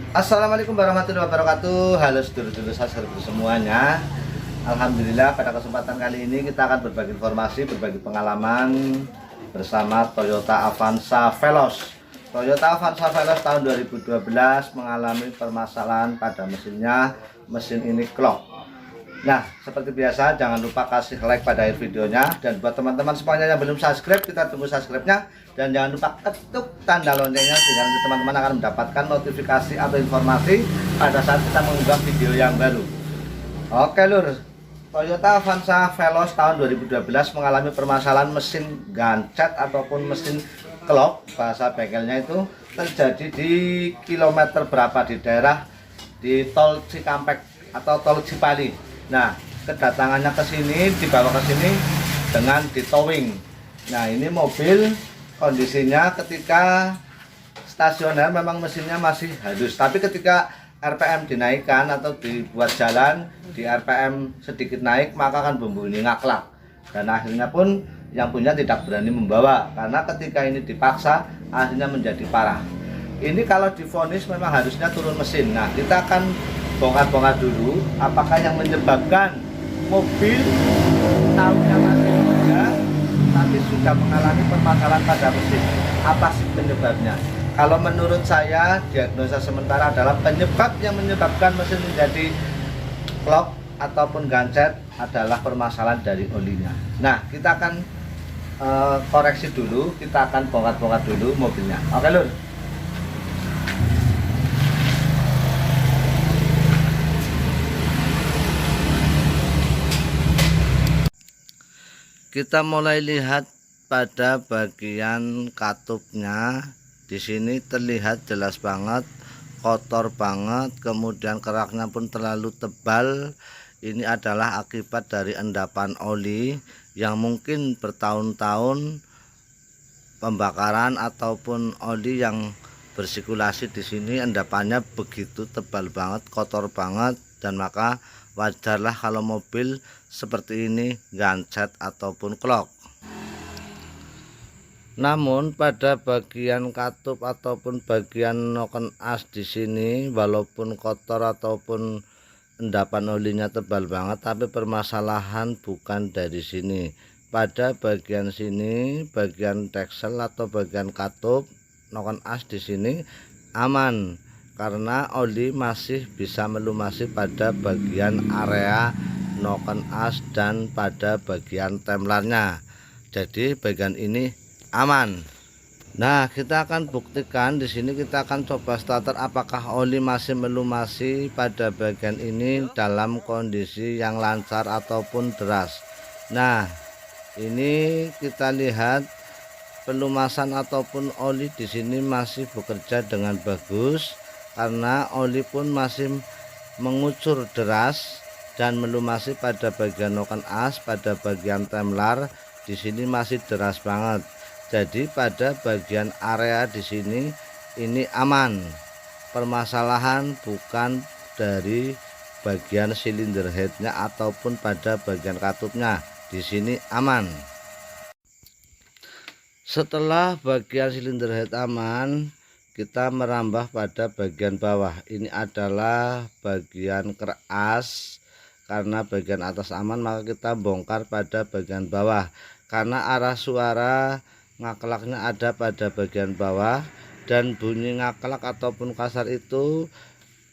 Assalamualaikum warahmatullahi wabarakatuh. Halo sedulur-sedulur saya semuanya. Alhamdulillah pada kesempatan kali ini kita akan berbagi informasi, berbagi pengalaman bersama Toyota Avanza Veloz. Toyota Avanza Veloz tahun 2012 mengalami permasalahan pada mesinnya. Mesin ini clog. Nah, seperti biasa jangan lupa kasih like pada akhir videonya. Dan buat teman-teman semuanya yang belum subscribe, kita tunggu subscribe-nya. Dan jangan lupa ketuk tanda loncengnya sehingga nanti teman-teman akan mendapatkan notifikasi atau informasi pada saat kita mengunggah video yang baru. Oke lur, Toyota Avanza Veloz tahun 2012 mengalami permasalahan mesin gancet ataupun mesin clog, bahasa bengkelnya itu terjadi di kilometer berapa di daerah di tol Cikampek atau tol Cipali. Nah, kedatangannya ke sini, dibawa ke sini dengan ditowing. Nah, ini mobil kondisinya ketika stasioner memang mesinnya masih halus, tapi ketika RPM dinaikkan atau dibuat jalan di RPM sedikit naik, maka akan berbunyi ngaklak. Dan akhirnya pun yang punya tidak berani membawa karena ketika ini dipaksa akhirnya menjadi parah. Ini kalau divonis memang harusnya turun mesin. Nah, kita akan bongkar-bongkar dulu apakah yang menyebabkan mobil tahunnya masih muda tapi sudah mengalami permasalahan pada mesin. Apa sih penyebabnya? Kalau menurut saya, diagnosa sementara adalah penyebab yang menyebabkan mesin menjadi clog ataupun gancet adalah permasalahan dari olinya. Nah, kita akan koreksi dulu, kita akan bongkar-bongkar dulu mobilnya. Oke lur. Kita mulai lihat pada bagian katupnya. Di sini terlihat jelas banget kotor banget, kemudian keraknya pun terlalu tebal. Ini adalah akibat dari endapan oli yang mungkin bertahun-tahun pembakaran ataupun oli yang bersirkulasi di sini endapannya begitu tebal banget, kotor banget, dan maka wajarlah kalau mobil seperti ini gancet ataupun clog. Namun pada bagian katup ataupun bagian noken as di sini walaupun kotor ataupun endapan olinya tebal banget, tapi permasalahan bukan dari sini. Pada bagian sini, bagian teksel atau bagian katup noken as di sini aman karena oli masih bisa melumasi pada bagian area noken as dan pada bagian temlarnya. Jadi bagian ini aman. Nah, kita akan buktikan di sini. Kita akan coba starter apakah oli masih melumasi pada bagian ini dalam kondisi yang lancar ataupun deras. Nah, ini kita lihat pelumasan ataupun oli di sini masih bekerja dengan bagus karena oli pun masih mengucur deras dan melumasi pada bagian noken as, pada bagian temlar di sini masih deras banget. Jadi pada bagian area di sini ini aman. Permasalahan bukan dari bagian silinder headnya ataupun pada bagian katupnya. Di sini aman. Setelah bagian silinder head aman, kita merambah pada bagian bawah. Ini adalah bagian keras. Karena bagian atas aman, maka kita bongkar pada bagian bawah. Karena arah suara ngaklaknya ada pada bagian bawah, dan bunyi ngaklak ataupun kasar itu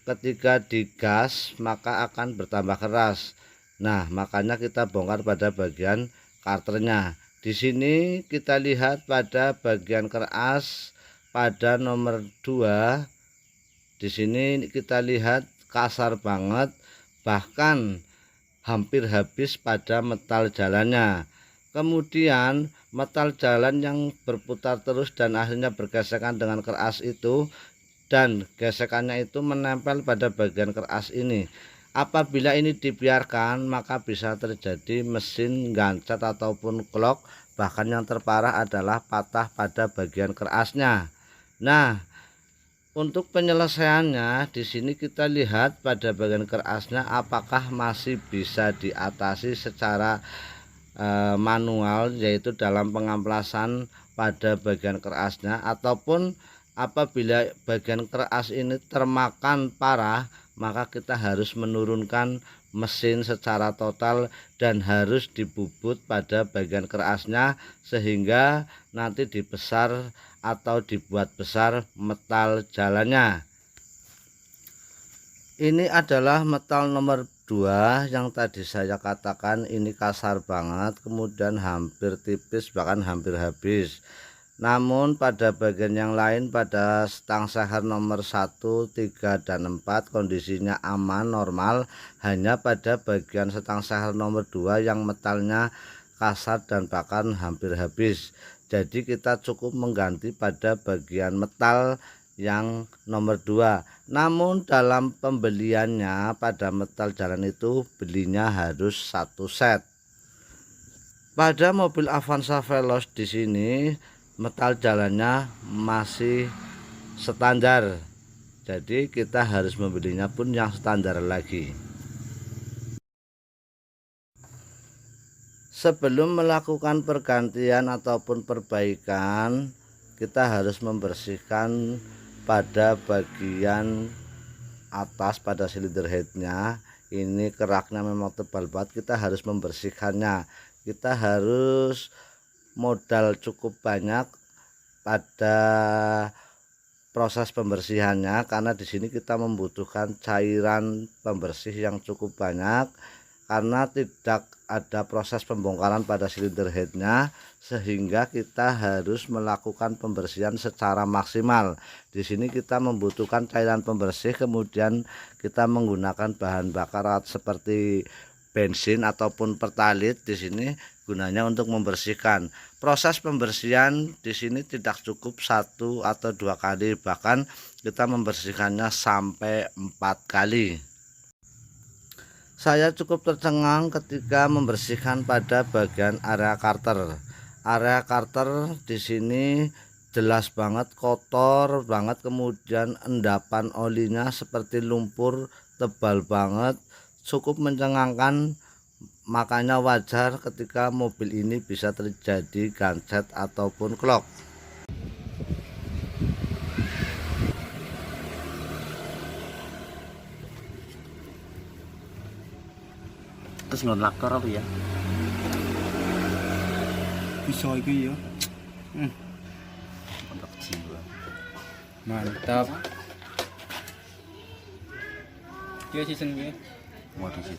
ketika digas maka akan bertambah keras. Nah, makanya kita bongkar pada bagian karternya. Di sini kita lihat pada bagian keras pada nomor 2. Di sini kita lihat kasar banget, bahkan hampir habis pada metal jalannya. Kemudian metal jalan yang berputar terus dan akhirnya bergesekan dengan keras itu, dan gesekannya itu menempel pada bagian keras ini. Apabila ini dibiarkan maka bisa terjadi mesin gancet ataupun clog, bahkan yang terparah adalah patah pada bagian kerasnya. Nah, untuk penyelesaiannya di sini kita lihat pada bagian kerasnya apakah masih bisa diatasi secara manual, yaitu dalam pengamplasan pada bagian kerasnya, ataupun apabila bagian keras ini termakan parah, maka kita harus menurunkan mesin secara total dan harus dibubut pada bagian kerasnya sehingga nanti dibesar atau dibuat besar metal jalannya. Ini adalah metal nomor 2 yang tadi saya katakan ini kasar banget, kemudian hampir tipis bahkan hampir habis. Namun pada bagian yang lain, pada stang seher nomor 1, 3, dan 4 kondisinya aman normal. Hanya pada bagian stang seher nomor 2 yang metalnya kasar dan bahkan hampir habis. Jadi kita cukup mengganti pada bagian metal yang nomor 2. Namun dalam pembeliannya pada metal jalan itu belinya harus 1 set. Pada mobil Avanza Veloz di sini metal jalannya masih standar, jadi kita harus membelinya pun yang standar lagi. Sebelum melakukan pergantian ataupun perbaikan, kita harus membersihkan pada bagian atas pada silinder headnya. Ini keraknya memang tebal banget, kita harus membersihkannya. Kita harus modal cukup banyak pada proses pembersihannya karena di sini kita membutuhkan cairan pembersih yang cukup banyak karena tidak ada proses pembongkaran pada silinder headnya, sehingga kita harus melakukan pembersihan secara maksimal. Di sini kita membutuhkan cairan pembersih, kemudian kita menggunakan bahan bakar seperti bensin ataupun pertalit. Di sini gunanya untuk membersihkan. Proses pembersihan di sini tidak cukup 1 atau 2 kali, bahkan kita membersihkannya sampai 4 kali. Saya cukup tercengang ketika membersihkan pada bagian area karter. Area karter di sini jelas banget kotor banget, kemudian endapan olinya seperti lumpur tebal banget, cukup mencengangkan. Makanya wajar ketika mobil ini bisa terjadi gancet ataupun clog. Terus nggak lakar apa ya? Bisa iki ya. Mantap jiwa. Mantap. Iya season iki. Waduh sih.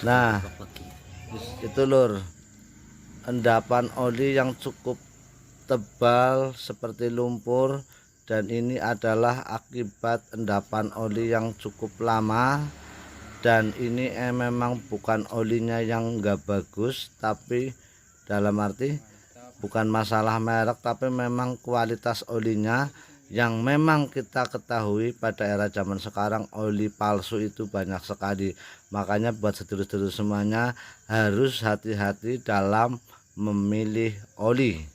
Nah, itu lur, endapan oli yang cukup tebal seperti lumpur, dan ini adalah akibat endapan oli yang cukup lama. Dan ini memang bukan olinya yang enggak bagus, tapi dalam arti bukan masalah merek, tapi memang kualitas olinya yang memang kita ketahui pada era zaman sekarang oli palsu itu banyak sekali. Makanya buat sedulur-sedulur semuanya harus hati-hati dalam memilih oli.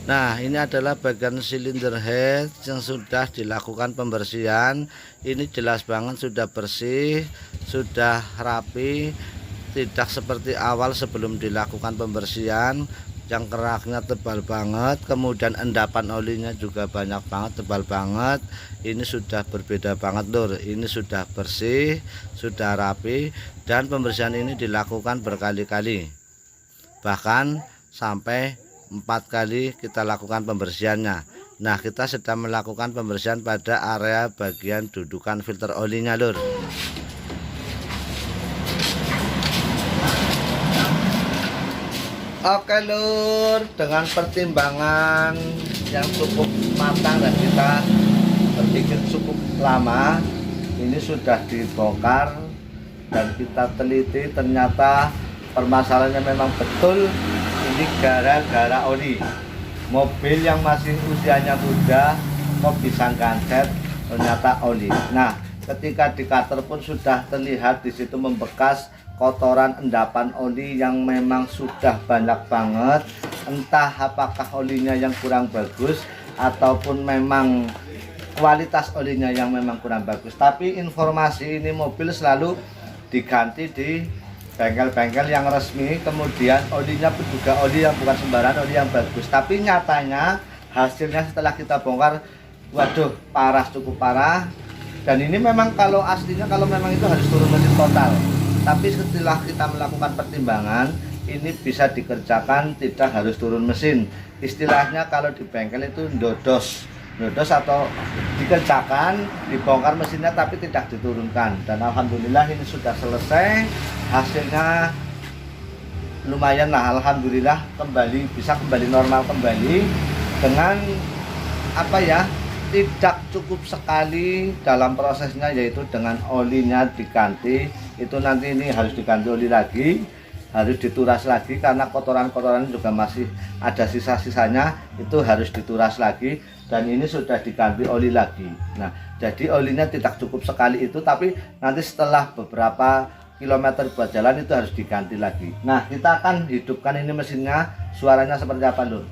Nah, ini adalah bagian silinder head yang sudah dilakukan pembersihan. Ini jelas banget sudah bersih, sudah rapi, tidak seperti awal sebelum dilakukan pembersihan yang keraknya tebal banget, kemudian endapan olinya juga banyak banget, tebal banget. Ini sudah berbeda banget lur, ini sudah bersih, sudah rapi, dan pembersihan ini dilakukan berkali-kali, bahkan sampai 4 kali kita lakukan pembersihannya. Nah, kita sedang melakukan pembersihan pada area bagian dudukan filter olinya lur. Oke lur, dengan pertimbangan yang cukup matang dan kita berpikir cukup lama, ini sudah dibongkar dan kita teliti, ternyata permasalahannya memang betul. Ini gara-gara oli. Mobil yang masih usianya muda kok bisa gancet, ternyata oli. Nah, ketika di cutter pun sudah terlihat di situ membekas kotoran endapan oli yang memang sudah banyak banget. Entah apakah olinya yang kurang bagus ataupun memang kualitas olinya yang memang kurang bagus. Tapi informasi ini mobil selalu diganti di bengkel-bengkel yang resmi, kemudian olinya pun juga oli yang bukan sembarangan, oli yang bagus. Tapi nyatanya hasilnya setelah kita bongkar, waduh, parah, cukup parah. Dan ini memang kalau aslinya kalau memang itu harus turun mesin total. Tapi setelah kita melakukan pertimbangan, ini bisa dikerjakan tidak harus turun mesin. Istilahnya kalau di bengkel itu ndodos atau dikerjakan, dibongkar mesinnya tapi tidak diturunkan. Dan alhamdulillah ini sudah selesai. Hasilnya lumayan lah, alhamdulillah bisa kembali normal kembali dengan apa ya, tidak cukup sekali dalam prosesnya, yaitu dengan olinya diganti. Itu nanti ini harus diganti oli lagi, harus dituras lagi karena kotoran-kotoran juga masih ada sisa-sisanya, itu harus dituras lagi. Dan ini sudah diganti oli lagi. Nah, jadi olinya tidak cukup sekali itu, tapi nanti setelah beberapa kilometer buat jalan itu harus diganti lagi. Nah, kita akan hidupkan ini mesinnya, suaranya seperti apa, Lur?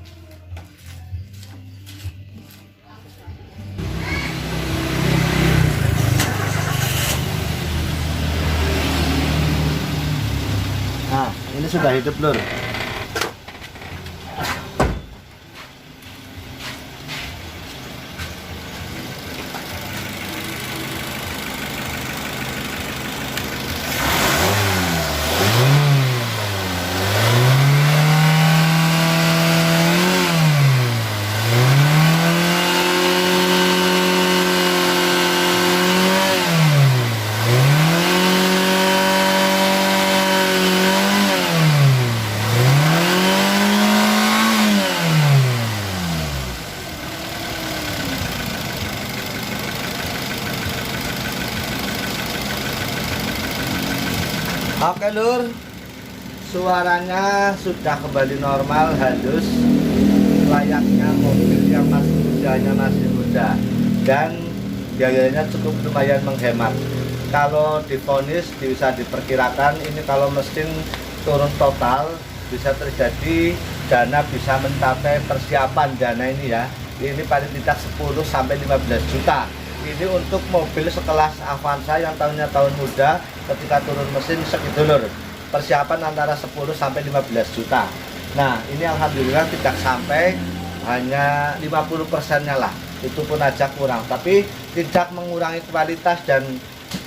Nah, ini sudah hidup, Lur. Oke, Lur, suaranya sudah kembali normal, halus, layaknya mobil yang masih muda, dan biayanya cukup lumayan menghemat. Kalau divonis bisa diperkirakan ini kalau mesin turun total bisa terjadi dana bisa mencapai persiapan dana ini ya. Ini paling tidak 10 sampai 15 juta. Ini untuk mobil sekelas Avanza yang tahunnya tahun muda, ketika turun mesin segitu, Lur. Persiapan antara 10 sampai 15 juta. Nah, ini alhamdulillah tidak sampai, hanya 50%-nya lah. Itu pun aja kurang, tapi tidak mengurangi kualitas dan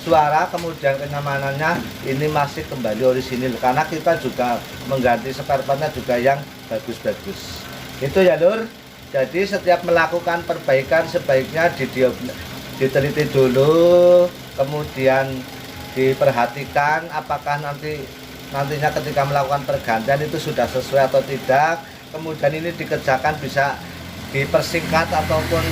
suara, kemudian kenyamanannya ini masih kembali orisinil karena kita juga mengganti spare partnya juga yang bagus-bagus. Itu ya, Lur. Jadi setiap melakukan perbaikan sebaiknya diteliti dulu, kemudian diperhatikan apakah nantinya ketika melakukan pergantian itu sudah sesuai atau tidak. Kemudian ini dikerjakan bisa dipersingkat ataupun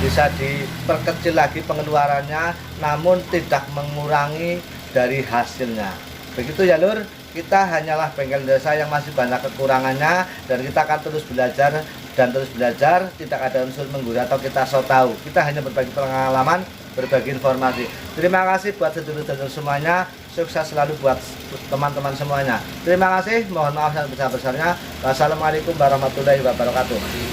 bisa diperkecil lagi pengeluarannya, namun tidak mengurangi dari hasilnya. Begitu ya, Lur. Kita hanyalah bengkel desa yang masih banyak kekurangannya, dan kita akan terus belajar dan terus belajar. Tidak ada unsur menggurui atau kita so tahu. Kita hanya berbagi pengalaman, berbagi informasi. Terima kasih buat sedulur-sedulur semuanya. Sukses selalu buat teman-teman semuanya. Terima kasih. Mohon maaf yang besar-besarnya. Wassalamualaikum warahmatullahi wabarakatuh.